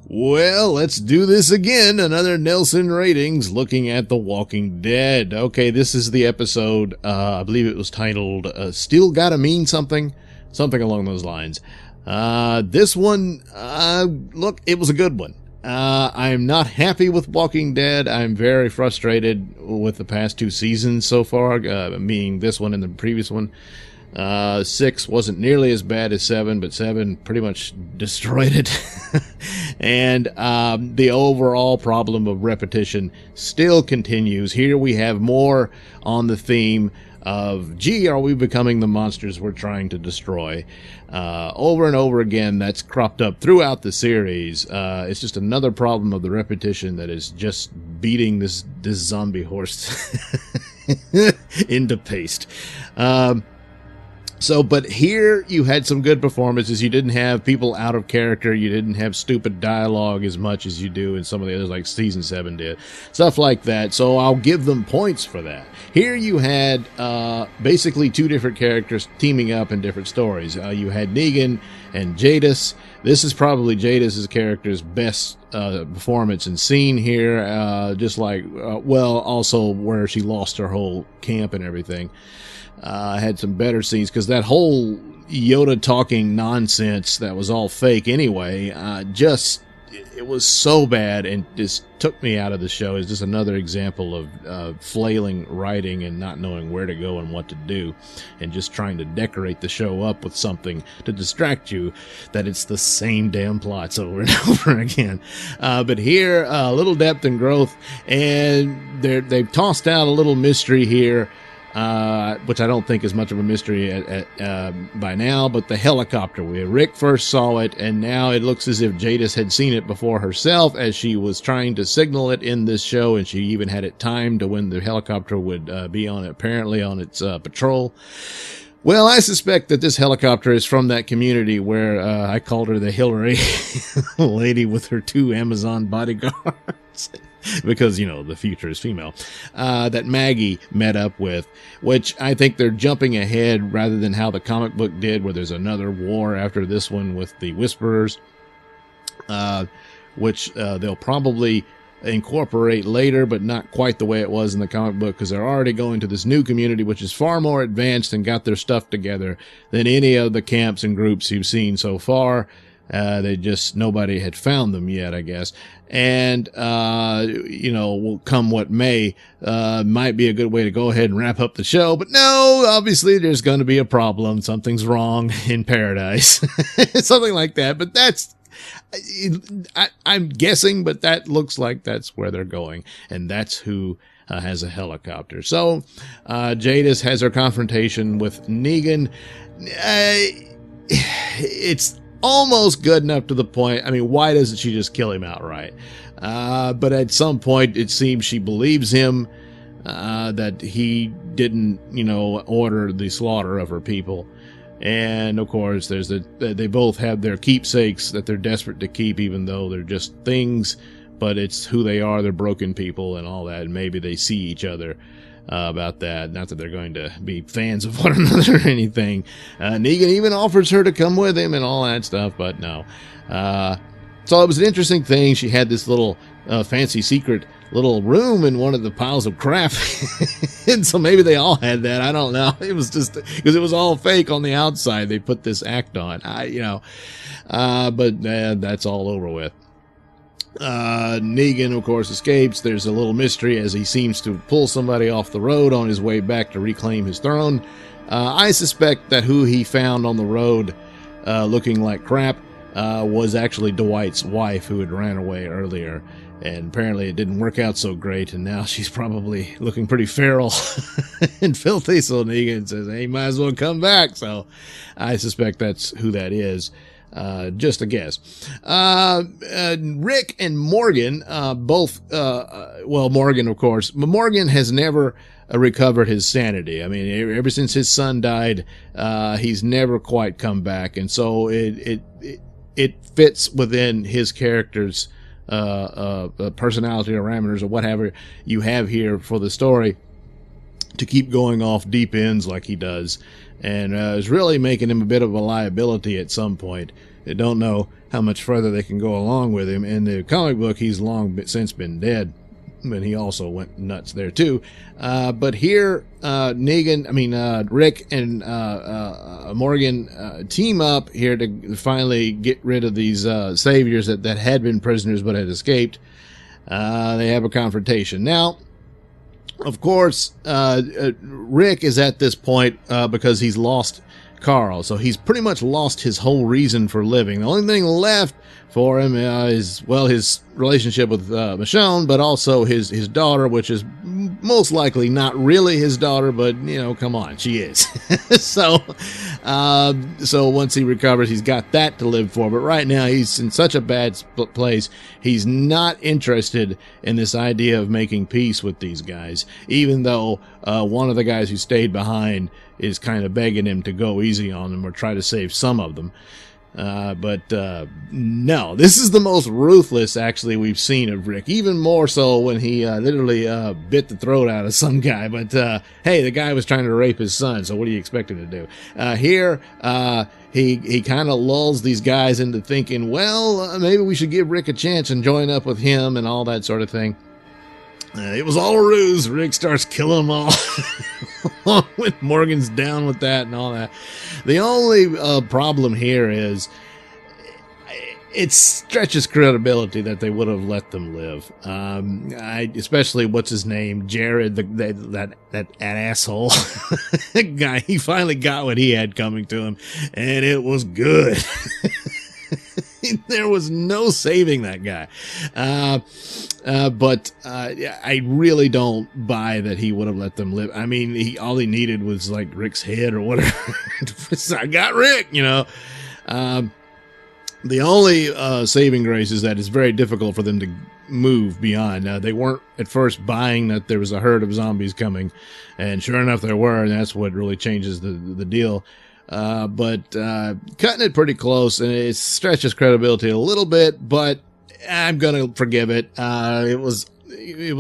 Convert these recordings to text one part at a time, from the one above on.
Well, let's do this again. Another Nailsin ratings looking at The Walking Dead. Okay, this is the episode, I believe it was titled, Still Gotta Mean Something? Something along those lines. This one, look, it was a good one. I'm not happy with Walking Dead. I'm very frustrated with the past two seasons so far, meaning this one and the previous one. 6 wasn't nearly as bad as 7, but 7 pretty much destroyed it. And the overall problem of repetition still continues. Here we have more on the theme of, gee, are we becoming the monsters we're trying to destroy? Over and over again, that's cropped up throughout the series. It's just another problem of the repetition that is just beating this zombie horse into paste. But here you had some good performances. You didn't have people out of character. You didn't have stupid dialogue as much as you do in some of the others, like Season 7 did. Stuff like that. So I'll give them points for that. Here you had basically two different characters teaming up in different stories. You had Negan and Jadis. This is probably Jadis' character's best performance and scene here. Just like, also where she lost her whole camp and everything. Had some better scenes because that whole Yoda talking nonsense that was all fake anyway, it was so bad and just took me out of the show. It's just another example of flailing writing and not knowing where to go and what to do, and just trying to decorate the show up with something to distract you that it's the same damn plots over and over again. But here, a little depth and growth, and they've tossed out a little mystery here. Which I don't think is much of a mystery by now, but the helicopter. Rick first saw it, and now it looks as if Jadis had seen it before herself as she was trying to signal it in this show, and she even had it timed to when the helicopter would be apparently on its patrol. Well, I suspect that this helicopter is from that community where I called her the Hillary lady with her 2 Amazon bodyguards. Because, the future is female, that Maggie met up with, which I think they're jumping ahead rather than how the comic book did, where there's another war after this one with the Whisperers, which they'll probably incorporate later, but not quite the way it was in the comic book, because they're already going to this new community, which is far more advanced and got their stuff together than any of the camps and groups you've seen so far. Nobody had found them yet, I guess. And, will come what may, might be a good way to go ahead and wrap up the show. But no, obviously there's going to be a problem. Something's wrong in paradise. Something like that. But I'm guessing, but that looks like that's where they're going. And that's who has a helicopter. So, Jadis has her confrontation with Negan. It's almost good enough to the point. I mean, why doesn't she just kill him outright? But at some point, it seems she believes him, that he didn't, order the slaughter of her people. And of course, they both have their keepsakes that they're desperate to keep, even though they're just things, but it's who they are. They're broken people and all that. And maybe they see each other. About that. Not that they're going to be fans of one another or anything. Negan even offers her to come with him and all that stuff, but no. So it was an interesting thing. She had this little fancy secret little room in one of the piles of crap. And so maybe they all had that. I don't know. It was just because it was all fake on the outside. They put this act on. But that's all over with. Negan, of course, escapes. There's a little mystery as he seems to pull somebody off the road on his way back to reclaim his throne. I suspect that who he found on the road looking like crap was actually Dwight's wife, who had ran away earlier. And apparently it didn't work out so great, and now she's probably looking pretty feral and filthy. So Negan says, hey, might as well come back. So I suspect that's who that is. Just a guess. Rick and Morgan, both, Morgan, of course, but Morgan has never recovered his sanity. I mean, ever since his son died, he's never quite come back. And so it fits within his character's, personality parameters or whatever you have here for the story to keep going off deep ends like he does. And is really making him a bit of a liability at some point they don't know how much further they can go along with him. In the comic book, he's long since been dead, but he also went nuts there too. But here, Rick and Morgan team up here to finally get rid of these saviors that had been prisoners but had escaped. They have a confrontation. Now, of course, Rick is at this point because he's lost Carl, so he's pretty much lost his whole reason for living. The only thing left for him is, well, his relationship with Michonne, but also his daughter, which is most likely not really his daughter, but, you know, come on, she is. So once he recovers, he's got that to live for. But right now, he's in such a bad place. He's not interested in this idea of making peace with these guys, even though one of the guys who stayed behind is kind of begging him to go easy on them or try to save some of them. No, this is the most ruthless, actually, we've seen of Rick. Even more so when he literally bit the throat out of some guy. But hey, the guy was trying to rape his son, so what do you expect him to do? Here, he kind of lulls these guys into thinking, well, maybe we should give Rick a chance and join up with him and all that sort of thing. It was all a ruse. Rick starts killing them all. When Morgan's down with that and all that. The only problem here is it stretches credibility that they would have let them live. Especially what's his name, Jared, that asshole guy. He finally got what he had coming to him, and it was good. There was no saving that guy. But I really don't buy that he would have let them live. I mean, all he needed was like Rick's head or whatever. I got Rick, you know. The only saving grace is that it's very difficult for them to move beyond. They weren't at first buying that there was a herd of zombies coming, and sure enough there were, and that's what really changes the deal. But cutting it pretty close, and it stretches credibility a little bit, but I'm gonna forgive it. It was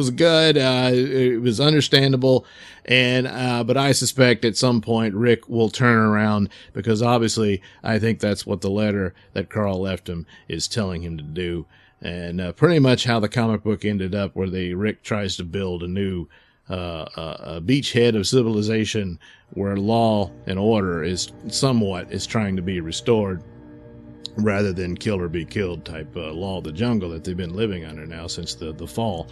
good. It was understandable, and but I suspect at some point Rick will turn around, because obviously I think that's what the letter that Carl left him is telling him to do, and pretty much how the comic book ended up, where Rick tries to build a new a beachhead of civilization where law and order is trying to be restored, rather than kill or be killed type law of the jungle that they've been living under now since the fall.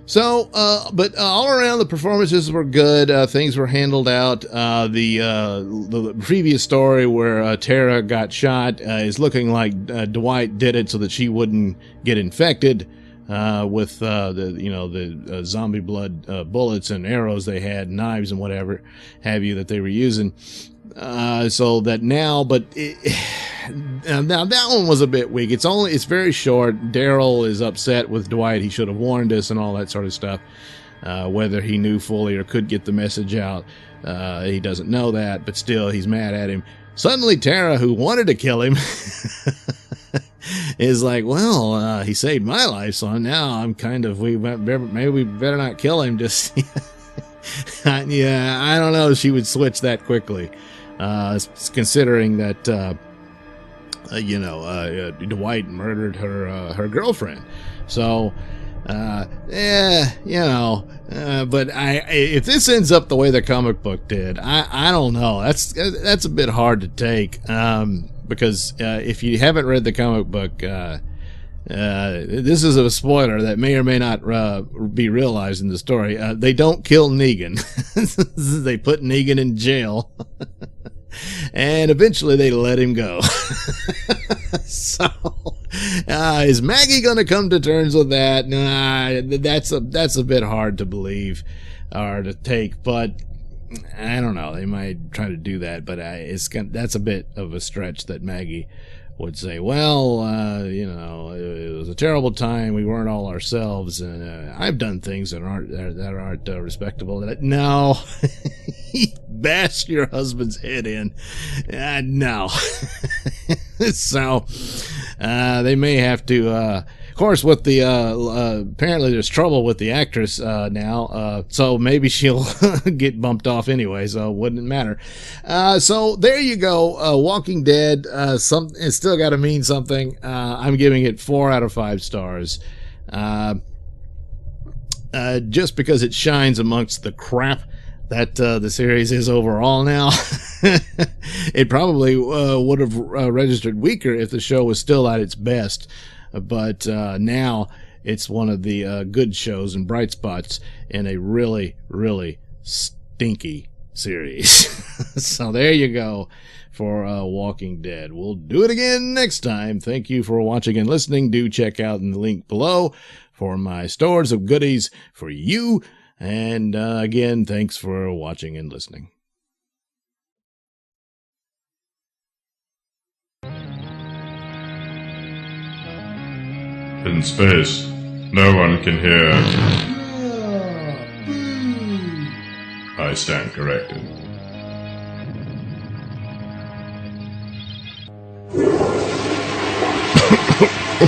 So, but all around the performances were good. Things were handled out. The previous story where Tara got shot is looking like Dwight did it so that she wouldn't get infected with the zombie blood bullets and arrows they had, knives and whatever have you that they were using. So that now, but now that one was a bit weak. It's very short. Daryl is upset with Dwight. He should have warned us and all that sort of stuff. Whether he knew fully or could get the message out, he doesn't know that, but still he's mad at him. Suddenly Tara, who wanted to kill him, is like, well, he saved my life, so now I'm kind of, maybe we better not kill him. Just yeah, I don't know if she would switch that quickly, considering that Dwight murdered her girlfriend. So but if this ends up the way the comic book did, I don't know. That's a bit hard to take, because if you haven't read the comic book, this is a spoiler that may or may not be realized in the story. They don't kill Negan. They put Negan in jail. And eventually they let him go. So, is Maggie going to come to terms with that? Nah, that's a bit hard to believe or to take, but I don't know. They might try to do that, but that's a bit of a stretch that Maggie would say, well, it was a terrible time. We weren't all ourselves, and I've done things that aren't respectable. No, bash your husband's head in. No. So they may have to. Of course, with the apparently there's trouble with the actress now, so maybe she'll get bumped off anyway, so it wouldn't matter. So there you go. Walking Dead. It's still got to mean something. I'm giving it 4 out of 5 stars. Just because it shines amongst the crap that the series is overall now. It probably would have registered weaker if the show was still at its best. But now it's one of the good shows and bright spots in a really, really stinky series. So there you go for Walking Dead. We'll do it again next time. Thank you for watching and listening. Do check out the link below for my stores of goodies for you. And again, thanks for watching and listening. In space, no one can hear. I stand corrected.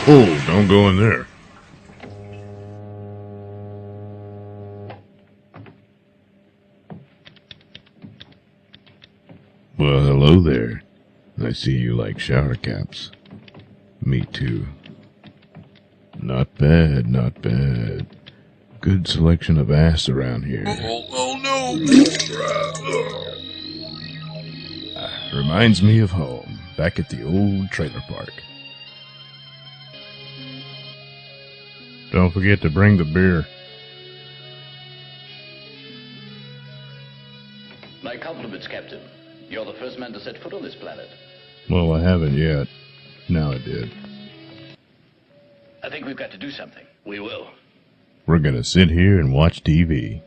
Oh, don't go in there. Well, hello there. I see you like shower caps. Me too. Not bad, not bad. Good selection of ass around here. Oh no! Reminds me of home, back at the old trailer park. Don't forget to bring the beer. My compliments, Captain. You're the first man to set foot on this planet. Well, I haven't yet. Now I did. I think we've got to do something. We will. We're gonna sit here and watch TV.